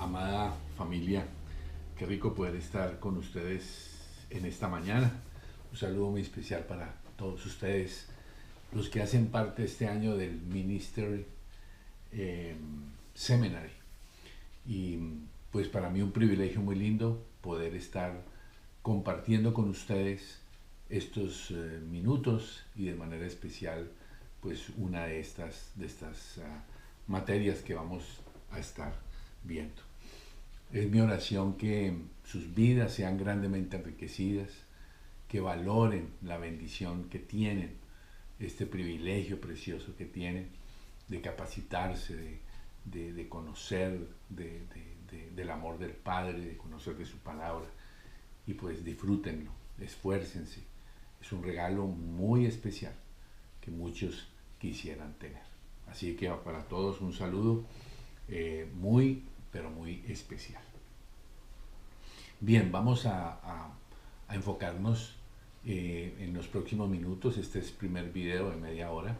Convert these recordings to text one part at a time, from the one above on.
Amada familia, qué rico poder estar con ustedes en esta mañana. Un saludo muy especial para todos ustedes, los que hacen parte este año del Ministry eh, Seminary. Y pues para mí un privilegio muy lindo poder estar compartiendo con ustedes estos minutos y de manera especial pues una de estas materias que vamos a estar viendo. Es mi oración que sus vidas sean grandemente enriquecidas, que valoren la bendición que tienen, este privilegio precioso que tienen de capacitarse, de conocer del amor del Padre, de conocer de su palabra. Y pues disfrútenlo, esfuércense. Es un regalo muy especial que muchos quisieran tener. Así que para todos un saludo muy, pero muy especial. Bien, vamos a enfocarnos en los próximos minutos. Este es el primer video de media hora.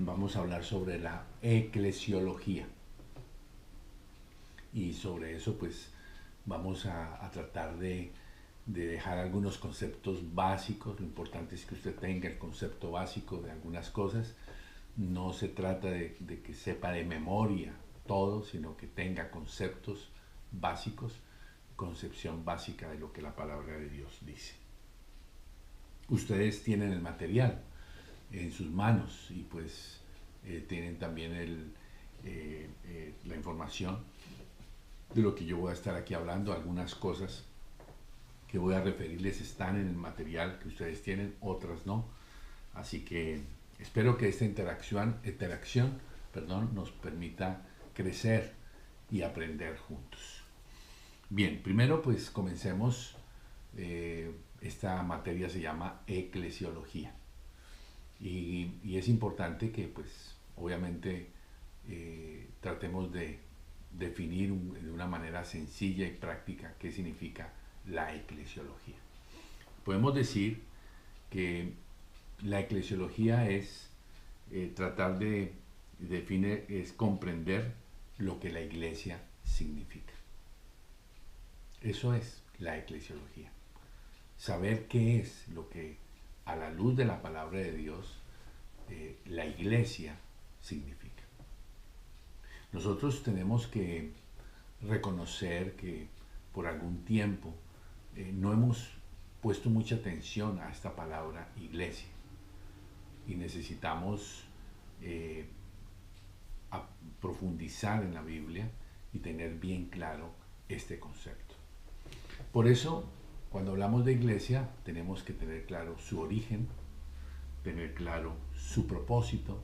Vamos a hablar sobre la eclesiología. Y sobre eso pues vamos a tratar de dejar algunos conceptos básicos. Lo importante es que usted tenga el concepto básico de algunas cosas. No se trata de que sepa de memoria todo, sino que tenga conceptos básicos, concepción básica de lo que la palabra de Dios dice. Ustedes tienen el material en sus manos y pues tienen también la información de lo que yo voy a estar aquí hablando. Algunas cosas que voy a referirles están en el material que ustedes tienen, otras no. Así que espero que esta interacción nos permita crecer y aprender juntos. Bien, primero pues comencemos. Esta materia se llama eclesiología. Y es importante que pues obviamente tratemos de definir de una manera sencilla y práctica qué significa la eclesiología. Podemos decir que la eclesiología es tratar de definir, es comprender lo que la iglesia significa. Eso es la eclesiología. Saber qué es lo que a la luz de la palabra de Dios la iglesia significa. Nosotros tenemos que reconocer que por algún tiempo no hemos puesto mucha atención a esta palabra iglesia y necesitamos profundizar en la Biblia y tener bien claro este concepto. Por eso, cuando hablamos de iglesia, tenemos que tener claro su origen, tener claro su propósito,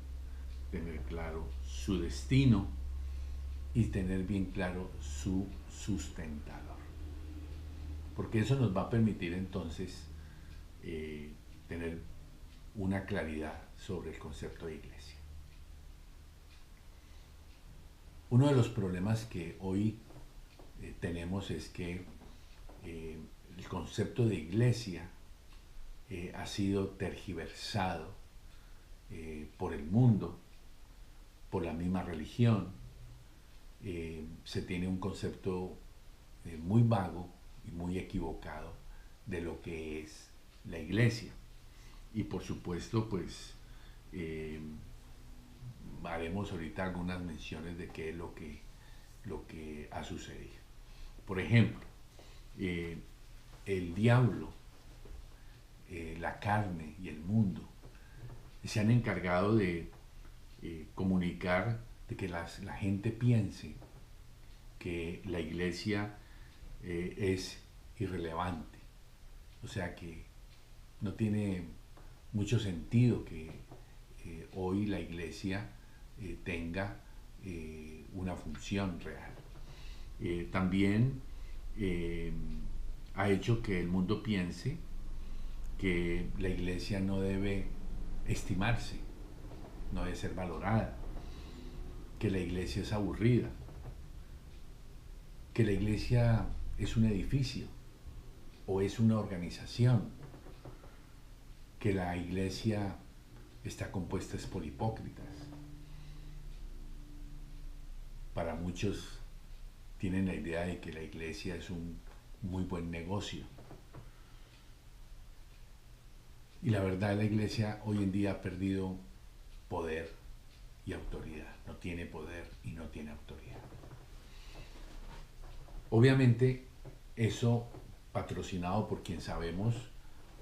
tener claro su destino y tener bien claro su sustentador. Porque eso nos va a permitir entonces tener una claridad sobre el concepto de iglesia. Uno de los problemas que hoy tenemos es que el concepto de iglesia ha sido tergiversado por el mundo, por la misma religión. Se tiene un concepto muy vago y muy equivocado de lo que es la iglesia. Y por supuesto, pues haremos ahorita algunas menciones de qué es lo que ha sucedido. Por ejemplo, el diablo, la carne y el mundo se han encargado de comunicar, de que la gente piense que la iglesia es irrelevante. O sea que no tiene mucho sentido que hoy la iglesia tenga una función real. También ha hecho que el mundo piense que la iglesia no debe estimarse, no debe ser valorada, que la iglesia es aburrida, que la iglesia es un edificio o es una organización, que la iglesia está compuesta por hipócritas. Para muchos tienen la idea de que la iglesia es un muy buen negocio. Y la verdad, la iglesia hoy en día ha perdido poder y autoridad. No tiene poder y no tiene autoridad. Obviamente, eso patrocinado por quien sabemos,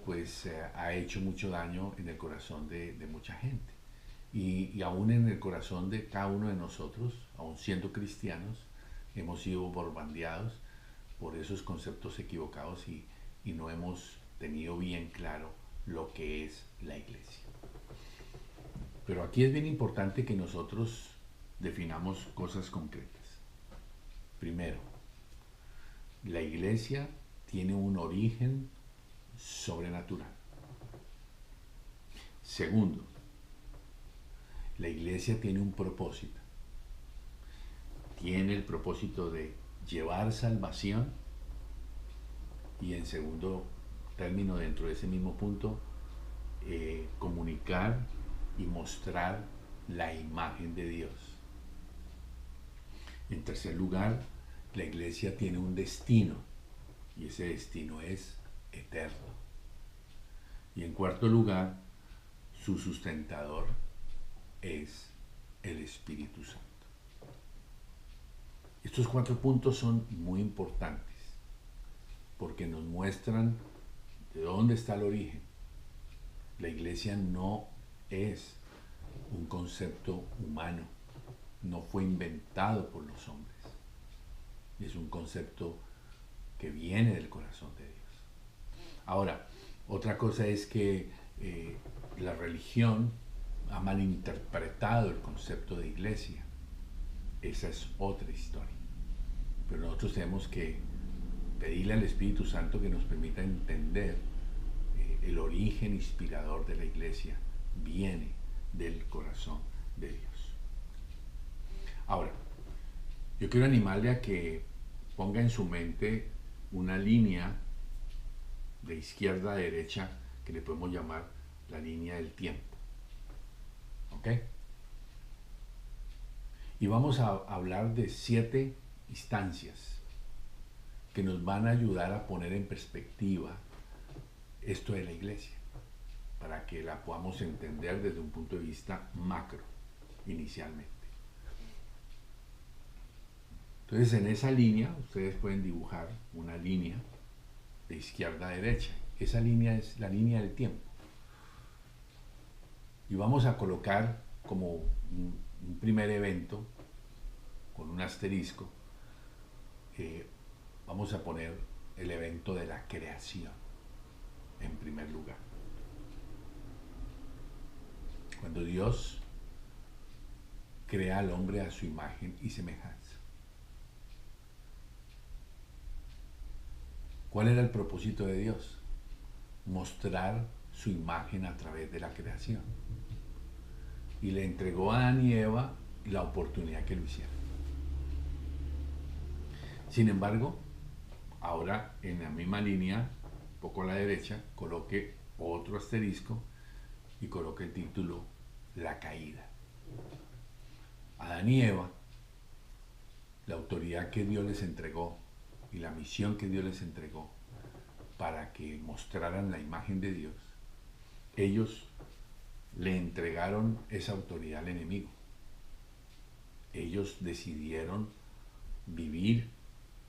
pues ha hecho mucho daño en el corazón de mucha gente. Y aún en el corazón de cada uno de nosotros, aún siendo cristianos, hemos sido bombardeados por esos conceptos equivocados y no hemos tenido bien claro lo que es la iglesia. Pero aquí es bien importante que nosotros definamos cosas concretas. Primero, la iglesia tiene un origen sobrenatural. Segundo, la iglesia tiene un propósito. Tiene el propósito de llevar salvación y, en segundo término, dentro de ese mismo punto, comunicar y mostrar la imagen de Dios. En tercer lugar, la iglesia tiene un destino y ese destino es eterno. Y en cuarto lugar, su sustentador es el Espíritu Santo. Estos 4 puntos son muy importantes porque nos muestran de dónde está el origen. La iglesia no es un concepto humano, no fue inventado por los hombres. Es un concepto que viene del corazón de Dios. Ahora, otra cosa es que la religión ha malinterpretado el concepto de iglesia. Esa es otra historia. Pero nosotros tenemos que pedirle al Espíritu Santo que nos permita entender el origen inspirador de la iglesia viene del corazón de Dios. Ahora, yo quiero animarle a que ponga en su mente una línea de izquierda a derecha que le podemos llamar la línea del tiempo. ¿Ok? Y vamos a hablar de 7 instancias que nos van a ayudar a poner en perspectiva esto de la iglesia, para que la podamos entender desde un punto de vista macro, inicialmente. Entonces, en esa línea, ustedes pueden dibujar una línea de izquierda a derecha. Esa línea es la línea del tiempo. Y vamos a colocar como un primer evento, con un asterisco, vamos a poner el evento de la creación en primer lugar. Cuando Dios crea al hombre a su imagen y semejanza. ¿Cuál era el propósito de Dios? Mostrar su imagen a través de la creación. Y le entregó a Adán y Eva la oportunidad que lo hicieran. Sin embargo, ahora en la misma línea, un poco a la derecha, coloque otro asterisco y coloque el título La caída. Adán y Eva, la autoridad que Dios les entregó y la misión que Dios les entregó para que mostraran la imagen de Dios, ellos le entregaron esa autoridad al enemigo. Ellos decidieron vivir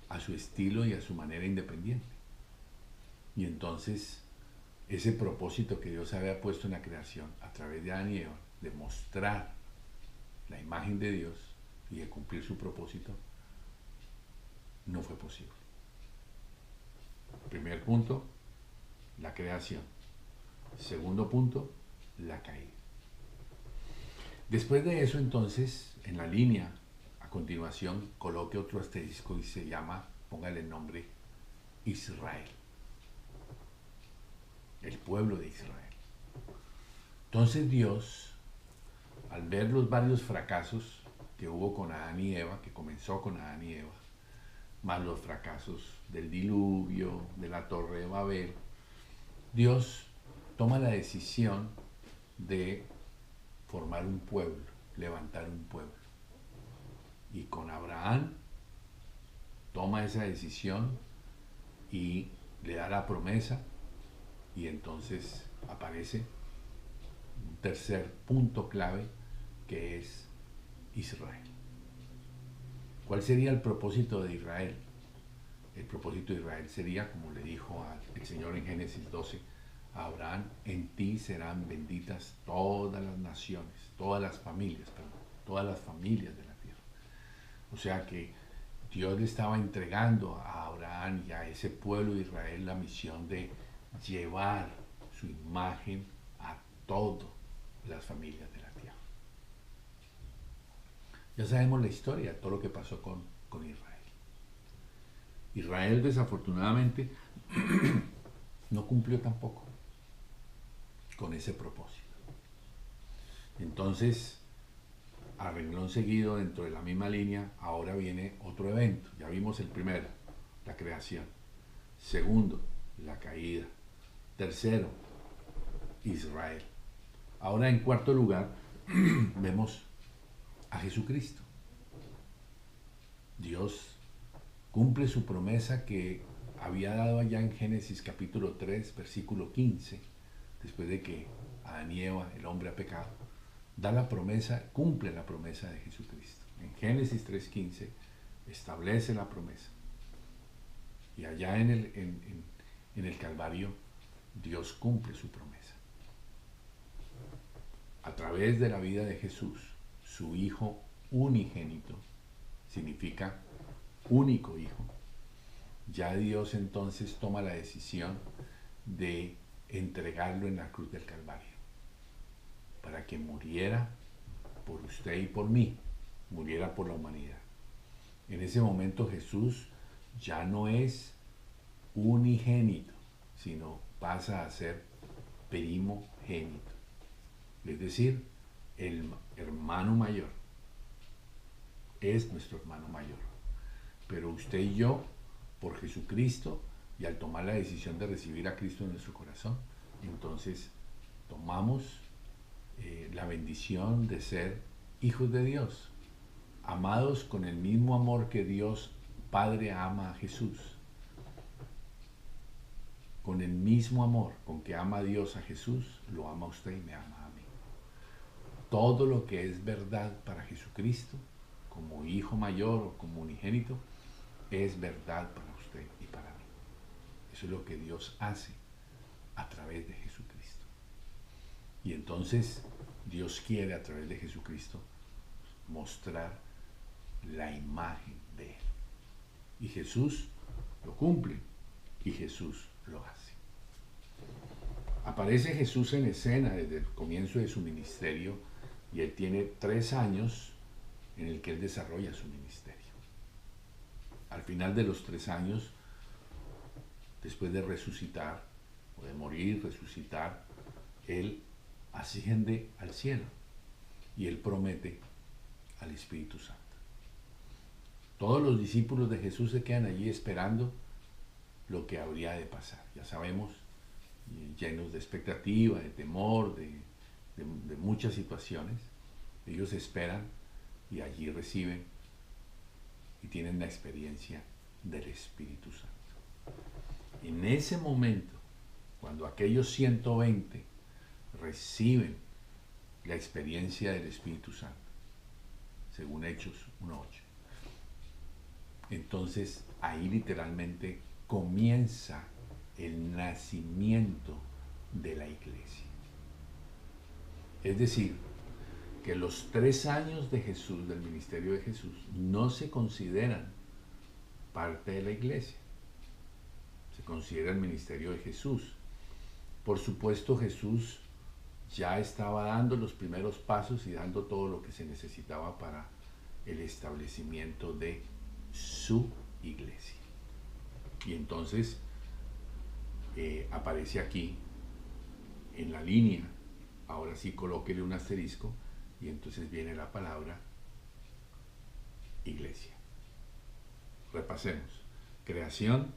a su estilo y a su manera independiente. Y entonces, ese propósito que Dios había puesto en la creación a través de Adán y Eva, de mostrar la imagen de Dios y de cumplir su propósito, no fue posible. Primer punto, la creación. Segundo punto, la caída. Después de eso, entonces, en la línea, a continuación, coloque otro asterisco y se llama, póngale el nombre, Israel. El pueblo de Israel. Entonces Dios, al ver los varios fracasos que hubo con Adán y Eva, que comenzó con Adán y Eva, más los fracasos del diluvio, de la torre de Babel, Dios toma la decisión de formar un pueblo, levantar un pueblo. Y con Abraham toma esa decisión y le da la promesa, y entonces aparece un tercer punto clave, que es Israel. ¿Cuál sería el propósito de Israel? El propósito de Israel sería, como le dijo el Señor en Génesis 12 a Abraham: en ti serán benditas todas las naciones, todas las familias, perdón, todas las familias de la tierra. O sea que Dios le estaba entregando a Abraham y a ese pueblo de Israel la misión de llevar su imagen a todas las familias de la tierra. Ya sabemos la historia, todo lo que pasó con Israel. Israel desafortunadamente no cumplió tampoco con ese propósito. Entonces, a renglón seguido, dentro de la misma línea, ahora viene otro evento. Ya vimos el primero, la creación. Segundo, la caída. Tercero, Israel. Ahora, en cuarto lugar, vemos a Jesucristo. Dios cumple su promesa que había dado allá en Génesis capítulo 3, versículo 15, después de que Adán y Eva, el hombre, ha pecado. Da la promesa, cumple la promesa de Jesucristo. En Génesis 3:15 establece la promesa. Y allá en el Calvario, Dios cumple su promesa. A través de la vida de Jesús, su Hijo unigénito, significa único Hijo, ya Dios entonces toma la decisión de entregarlo en la cruz del Calvario, para que muriera por usted y por mí, muriera por la humanidad. En ese momento Jesús ya no es unigénito, sino pasa a ser primogénito, es decir, el hermano mayor. Es nuestro hermano mayor. Pero usted y yo, por Jesucristo, y al tomar la decisión de recibir a Cristo en nuestro corazón, entonces tomamos la bendición de ser hijos de Dios, amados con el mismo amor que Dios Padre ama a Jesús. Con el mismo amor con que ama Dios a Jesús, lo ama a usted y me ama a mí. Todo lo que es verdad para Jesucristo, como hijo mayor o como unigénito, es verdad para usted y para mí. Eso es lo que Dios hace a través de Jesucristo. Y entonces Dios quiere, a través de Jesucristo, mostrar la imagen de Él. Y Jesús lo cumple y Jesús lo hace. Aparece Jesús en escena desde el comienzo de su ministerio, y Él tiene 3 años en el que Él desarrolla su ministerio. Al final de los 3 años, después de resucitar, o de morir, resucitar, Él asciende al cielo y Él promete al Espíritu Santo. Todos los discípulos de Jesús se quedan allí esperando lo que habría de pasar. Ya sabemos, llenos de expectativa, de temor, de muchas situaciones. Ellos esperan y allí reciben y tienen la experiencia del Espíritu Santo. En ese momento, cuando aquellos 120 reciben la experiencia del Espíritu Santo, según Hechos 1:8, entonces ahí literalmente comienza el nacimiento de la iglesia. Es decir, que los 3 años de Jesús, del ministerio de Jesús, no se consideran parte de la iglesia. Se considera el ministerio de Jesús. Por supuesto, Jesús ya estaba dando los primeros pasos y dando todo lo que se necesitaba para el establecimiento de su iglesia. Y entonces aparece aquí en la línea, ahora sí colóquele un asterisco, y entonces viene la palabra iglesia. Repasemos: creación,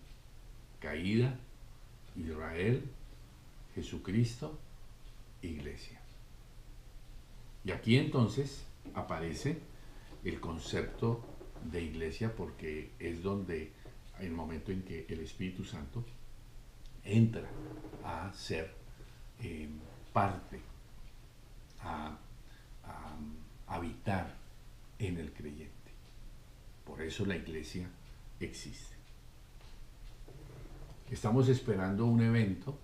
caída, Israel, Jesucristo, iglesia. Y aquí entonces aparece el concepto de iglesia porque es donde, en el momento en que el Espíritu Santo entra a ser parte, a, habitar en el creyente. Por eso la iglesia existe. Estamos esperando un evento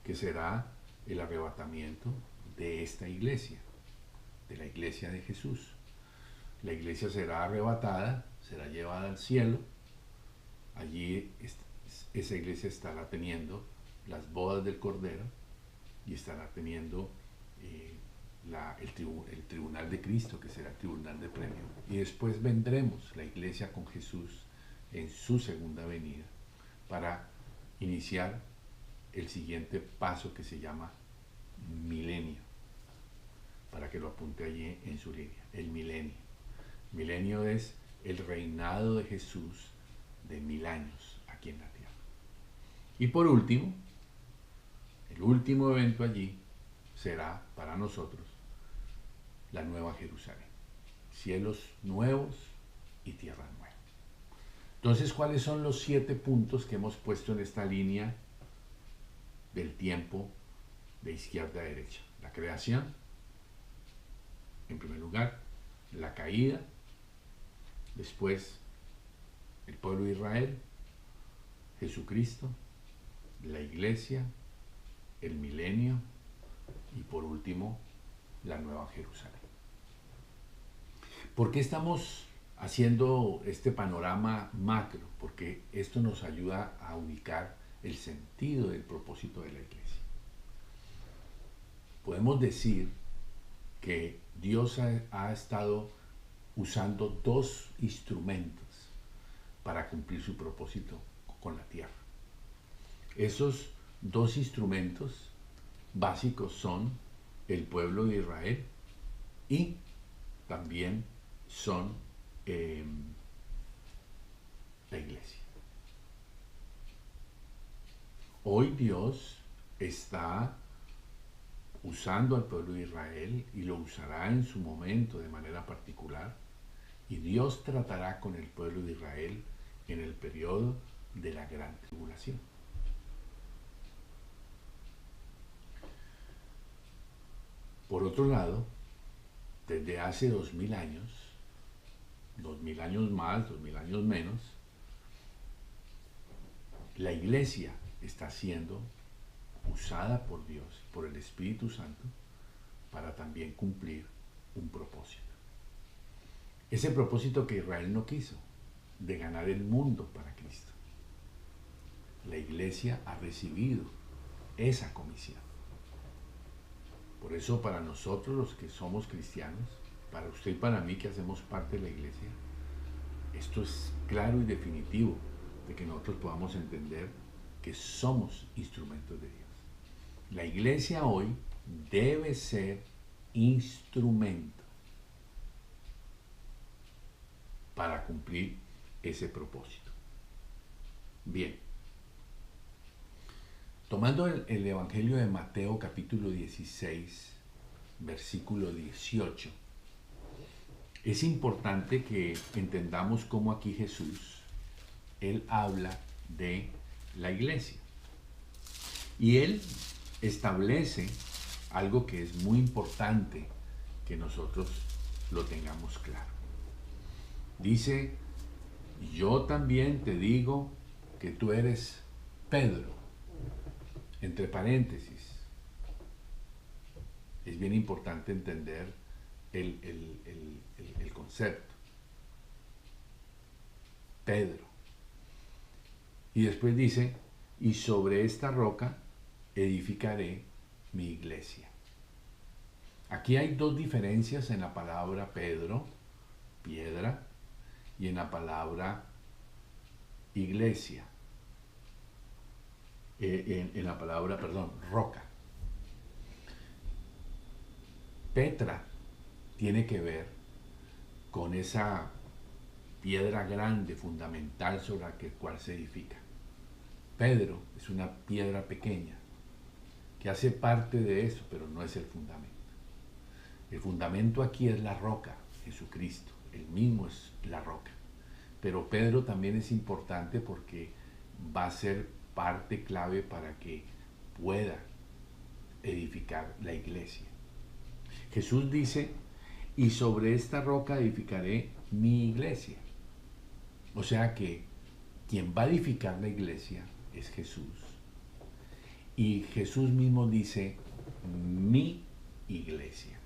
que será el arrebatamiento de esta iglesia, de la iglesia de Jesús. La iglesia será arrebatada, será llevada al cielo. Allí esa iglesia estará teniendo las bodas del Cordero y estará teniendo el tribunal de Cristo, que será el tribunal de premio. Y después vendremos la iglesia con Jesús en su segunda venida para iniciar el siguiente paso que se llama milenio, para que lo apunte allí en su línea, el milenio. Milenio es el reinado de Jesús de 1000 años aquí en la tierra. Y por último, el último evento allí será para nosotros la Nueva Jerusalén, cielos nuevos y tierra nueva. Entonces, ¿cuáles son los 7 puntos que hemos puesto en esta línea del tiempo de izquierda a derecha? La creación, en primer lugar, la caída, después el pueblo de Israel, Jesucristo, la iglesia, el milenio y por último la Nueva Jerusalén. ¿Por qué estamos haciendo este panorama macro? Porque esto nos ayuda a ubicar el sentido del propósito de la iglesia. Podemos decir que Dios ha estado usando 2 instrumentos para cumplir su propósito con la tierra. Esos 2 instrumentos básicos son el pueblo de Israel y también son la iglesia. Hoy Dios está usando al pueblo de Israel y lo usará en su momento de manera particular, y Dios tratará con el pueblo de Israel en el periodo de la gran tribulación. Por otro lado, desde hace 2000 años, 2000 años más, 2000 años menos, la iglesia está siendo usada por Dios, por el Espíritu Santo, para también cumplir un propósito. Ese propósito que Israel no quiso, de ganar el mundo para Cristo. La iglesia ha recibido esa comisión. Por eso para nosotros los que somos cristianos, para usted y para mí que hacemos parte de la iglesia, esto es claro y definitivo de que nosotros podamos entender que somos instrumentos de Dios. La iglesia hoy debe ser instrumento para cumplir ese propósito. Bien, tomando el Evangelio de Mateo capítulo 16, versículo 18, es importante que entendamos cómo aquí Jesús, Él habla de la iglesia. Y Él establece algo que es muy importante que nosotros lo tengamos claro. Dice, yo también te digo que tú eres Pedro, entre paréntesis. Es bien importante entender el concepto. Pedro. Y después dice, y sobre esta roca edificaré mi iglesia. Aquí hay 2 diferencias en la palabra Pedro, piedra, y en la palabra iglesia, en la palabra, roca. Petra tiene que ver con esa piedra grande, fundamental, sobre la cual se edifica. Pedro es una piedra pequeña que hace parte de eso, pero no es el fundamento. El fundamento aquí es la roca, Jesucristo, Él mismo es la roca. Pero Pedro también es importante porque va a ser parte clave para que pueda edificar la iglesia. Jesús dice, y sobre esta roca edificaré mi iglesia. O sea que quien va a edificar la iglesia es Jesús. Y Jesús mismo dice, mi iglesia.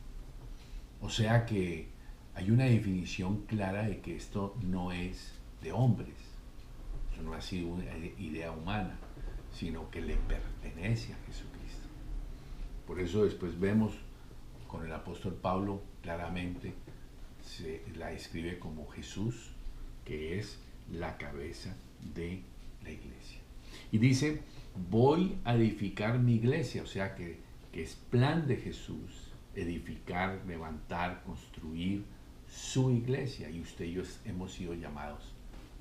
O sea que hay una definición clara de que esto no es de hombres. Eso no ha sido una idea humana, sino que le pertenece a Jesucristo. Por eso después vemos con el apóstol Pablo claramente se la describe como Jesús, que es la cabeza de la iglesia. Y dice, voy a edificar mi iglesia, o sea que es plan de Jesús edificar, levantar, construir su iglesia, y usted y yo hemos sido llamados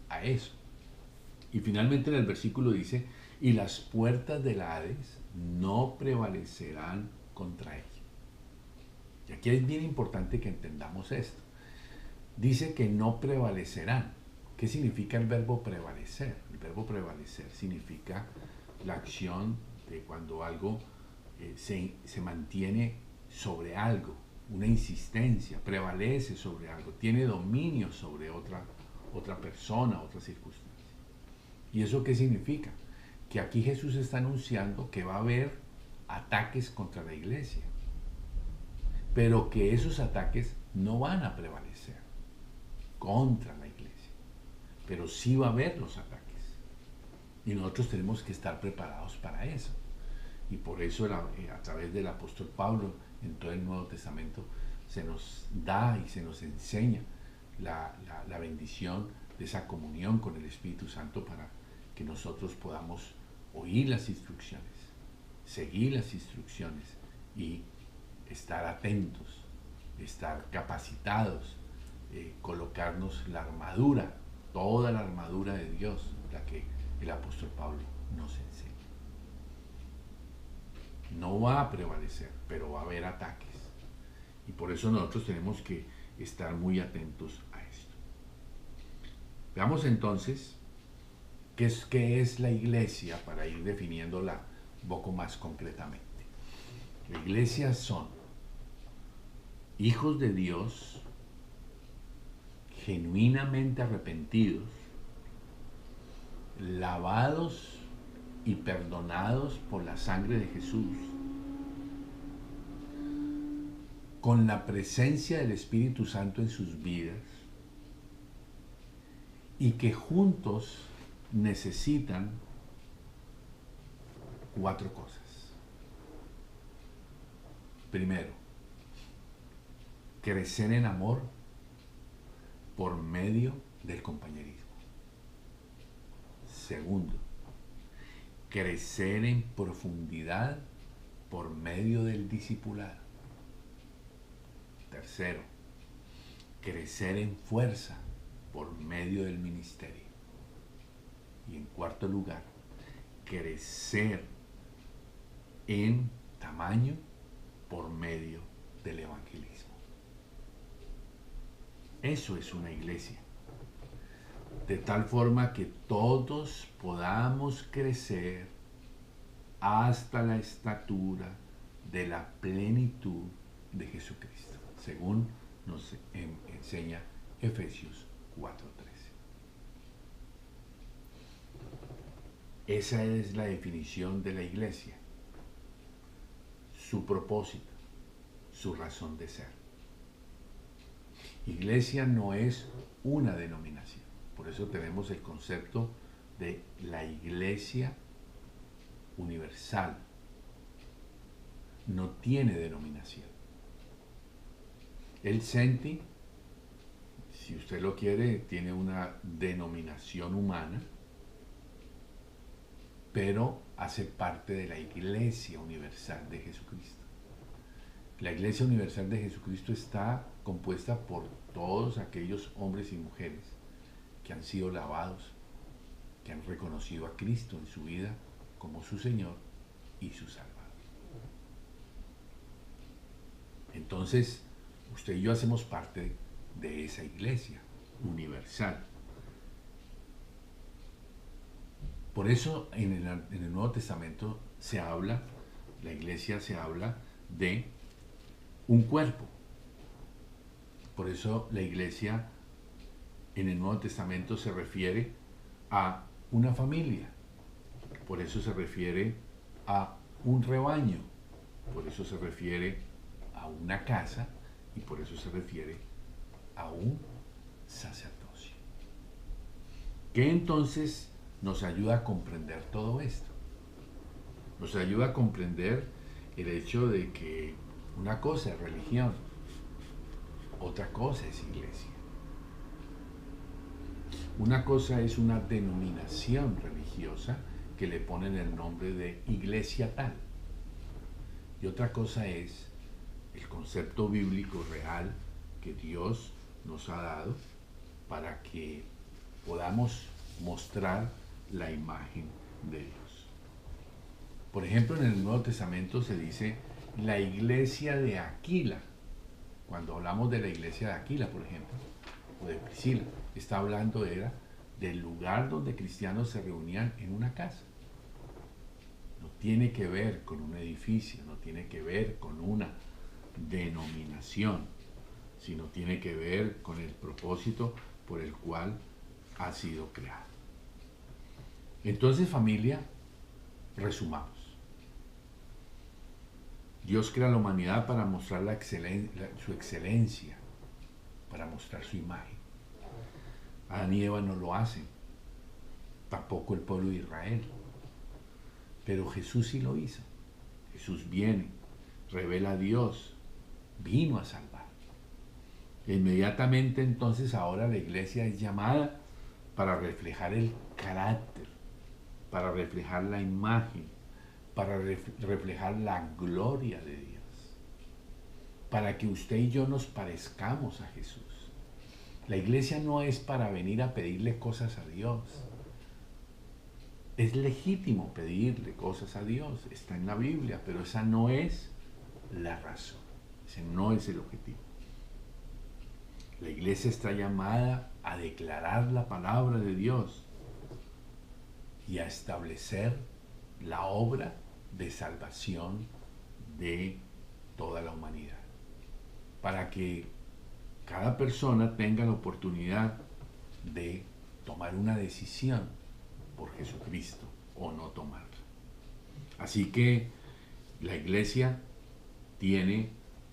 a eso. Y finalmente en el versículo dice, y las puertas del Hades no prevalecerán contra ella. Y aquí es bien importante que entendamos esto. Dice que no prevalecerán. ¿Qué significa el verbo prevalecer? El verbo prevalecer significa la acción de cuando algo se mantiene sobre algo, una insistencia, prevalece sobre algo, tiene dominio sobre otra persona, otra circunstancia. ¿Y eso qué significa? Que aquí Jesús está anunciando que va a haber ataques contra la iglesia, pero que esos ataques no van a prevalecer contra la iglesia, pero sí va a haber los ataques. Y nosotros tenemos que estar preparados para eso. Y por eso a través del apóstol Pablo en todo el Nuevo Testamento se nos da y se nos enseña la bendición de esa comunión con el Espíritu Santo para que nosotros podamos oír las instrucciones, seguir las instrucciones y estar atentos, estar capacitados, colocarnos la armadura, toda la armadura de Dios, la que el apóstol Pablo nos enseña. No va a prevalecer, pero va a haber ataques. Y por eso nosotros tenemos que estar muy atentos a esto. Veamos entonces qué es la iglesia para ir definiéndola un poco más concretamente. La iglesia son hijos de Dios genuinamente arrepentidos, lavados y perdonados por la sangre de Jesús, con la presencia del Espíritu Santo en sus vidas, y que juntos necesitan 4 cosas. Primero, crecer en amor por medio del compañerismo. Segundo, crecer en profundidad por medio del discipulado. Tercero, crecer en fuerza por medio del ministerio. Y en cuarto lugar, crecer en tamaño por medio del evangelismo. Eso es una iglesia. De tal forma que todos podamos crecer hasta la estatura de la plenitud de Jesucristo, según nos enseña Efesios 4:13. Esa es la definición de la iglesia, su propósito, su razón de ser. Iglesia no es una denominación, por eso tenemos el concepto de la iglesia universal. No tiene denominación. El CENTI, si usted lo quiere, tiene una denominación humana, pero hace parte de la Iglesia Universal de Jesucristo. La Iglesia Universal de Jesucristo está compuesta por todos aquellos hombres y mujeres que han sido lavados, que han reconocido a Cristo en su vida como su Señor y su Salvador. Entonces, usted y yo hacemos parte de esa iglesia universal. Por eso en el Nuevo Testamento se habla, la iglesia se habla de un cuerpo. Por eso la iglesia en el Nuevo Testamento se refiere a una familia. Por eso se refiere a un rebaño. Por eso se refiere a una casa y por eso se refiere a un sacerdocio. ¿Qué entonces nos ayuda a comprender todo esto? Nos ayuda a comprender el hecho de que una cosa es religión, otra cosa es iglesia. Una cosa es una denominación religiosa que le ponen el nombre de iglesia tal. Y otra cosa es el concepto bíblico real que Dios nos ha dado para que podamos mostrar la imagen de Dios. Por ejemplo, en el Nuevo Testamento se dice la iglesia de Aquila. Cuando hablamos de la iglesia de Aquila, por ejemplo, o de Priscila, está hablando del lugar donde cristianos se reunían en una casa. No tiene que ver con un edificio, no tiene que ver con una denominación, sino tiene que ver con el propósito por el cual ha sido creado. Entonces, familia, resumamos. Dios crea la humanidad para mostrar su excelencia, para mostrar su imagen. Adán y Eva no lo hacen, tampoco el pueblo de Israel. Pero Jesús sí lo hizo. Jesús viene, revela a Dios, vino a salvar. E inmediatamente entonces ahora la iglesia es llamada para reflejar el carácter, para reflejar la imagen, para reflejar la gloria de Dios, para que usted y yo nos parezcamos a Jesús. La iglesia no es para venir a pedirle cosas a Dios. Es legítimo pedirle cosas a Dios, está en la Biblia, pero esa no es la razón, ese no es el objetivo. La iglesia está llamada a declarar la palabra de Dios y a establecer la obra de salvación de toda la humanidad, para que cada persona tenga la oportunidad de tomar una decisión por Jesucristo o no tomarla. Así que la iglesia tiene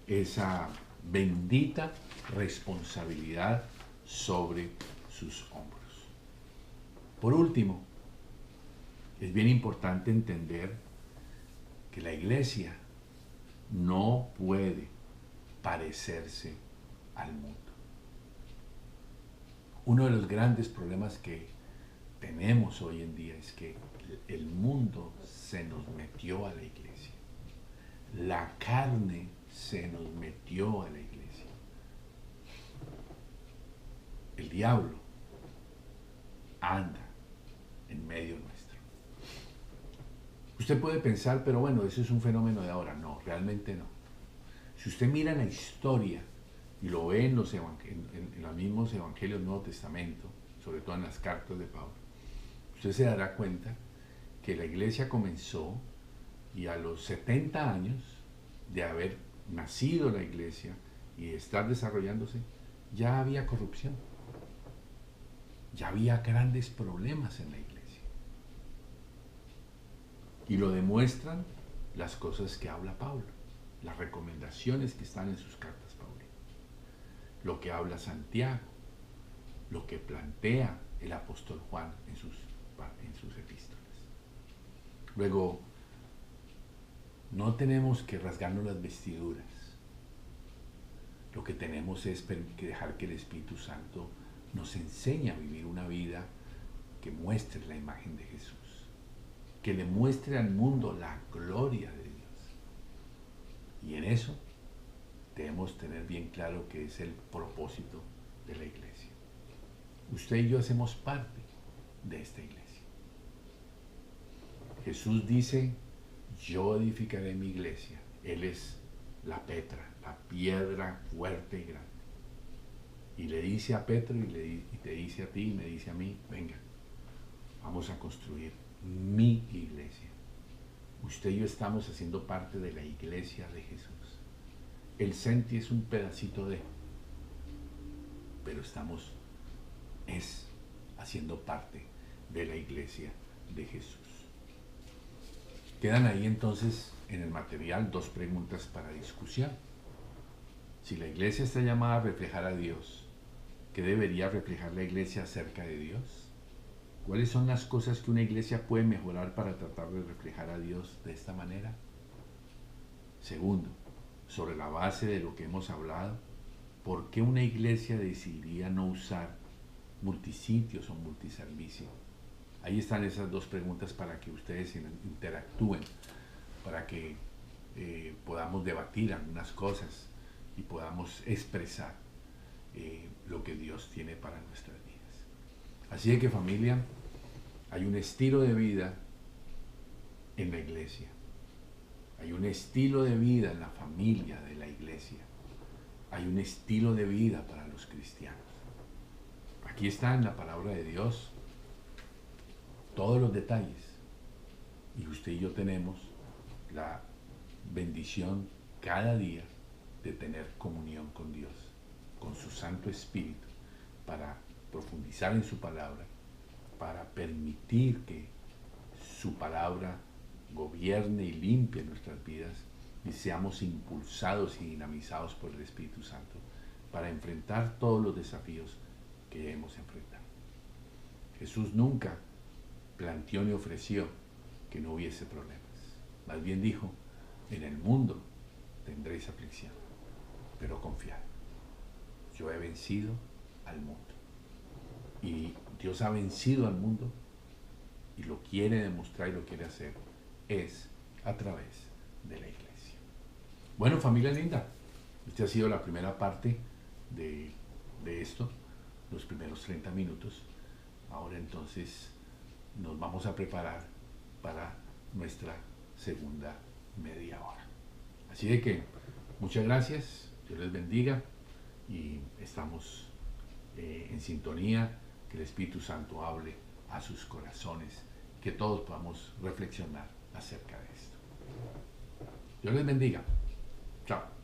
esa bendita responsabilidad sobre sus hombros. Por último, es bien importante entender que la iglesia no puede parecerse al mundo. Uno de los grandes problemas que tenemos hoy en día es que el mundo se nos metió a la iglesia. La carne se nos metió a la iglesia. El diablo anda en medio nuestro. Usted puede pensar, pero bueno, eso es un fenómeno de ahora. No, realmente no. Si usted mira la historia y lo ve en los mismos evangelios del Nuevo Testamento, sobre todo en las cartas de Pablo, usted se dará cuenta que la iglesia comenzó y a los 70 años de haber nacido la iglesia y de estar desarrollándose, ya había corrupción. Ya había grandes problemas en la iglesia. Y lo demuestran las cosas que habla Pablo, las recomendaciones que están en sus cartas paulinas, lo que habla Santiago, lo que plantea el apóstol Juan en sus epístolas. Luego, no tenemos que rasgarnos las vestiduras. Lo que tenemos es que dejar que el Espíritu Santo nos enseñe a vivir una vida que muestre la imagen de Jesús, que le muestre al mundo la gloria de Dios. Y en eso debemos tener bien claro que es el propósito de la iglesia. Usted y yo hacemos parte de esta iglesia. Jesús dice, yo edificaré mi iglesia. Él es la Petra, la piedra fuerte y grande. Y le dice a Petro y te dice a ti y me dice a mí, venga, vamos a construir mi iglesia. Usted y yo estamos haciendo parte de la iglesia de Jesús. El Senti es un pedacito de, pero estamos haciendo parte de la iglesia de Jesús. Quedan ahí entonces en el material 2 preguntas para discusión. Si la iglesia está llamada a reflejar a Dios, ¿qué debería reflejar la iglesia acerca de Dios? ¿Cuáles son las cosas que una iglesia puede mejorar para tratar de reflejar a Dios de esta manera? Segundo, sobre la base de lo que hemos hablado, ¿por qué una iglesia decidiría no usar multisitios o multiservicio? Ahí están esas 2 preguntas para que ustedes interactúen, para que podamos debatir algunas cosas y podamos expresar lo que Dios tiene para nuestras vidas. Así que, familia, hay un estilo de vida en la iglesia. Hay un estilo de vida en la familia de la iglesia. Hay un estilo de vida para los cristianos. Aquí está en la palabra de Dios todos los detalles. Y usted y yo tenemos la bendición cada día de tener comunión con Dios, con su Santo Espíritu, para profundizar en su palabra, para permitir que su palabra gobierne y limpie nuestras vidas y seamos impulsados y dinamizados por el Espíritu Santo para enfrentar todos los desafíos que debemos enfrentar. Jesús nunca planteó ni ofreció que no hubiese problemas. Más bien dijo, en el mundo tendréis aflicción, pero confiad, yo he vencido al mundo. Y Dios ha vencido al mundo y lo quiere demostrar y lo quiere hacer es a través de la iglesia. Bueno, familia linda, esta ha sido la primera parte de esto, los primeros 30 minutos. Ahora entonces nos vamos a preparar para nuestra segunda media hora. Así de que muchas gracias, Dios les bendiga y estamos en sintonía, que el Espíritu Santo hable a sus corazones, que todos podamos reflexionar acerca de esto. Dios les bendiga. Chao.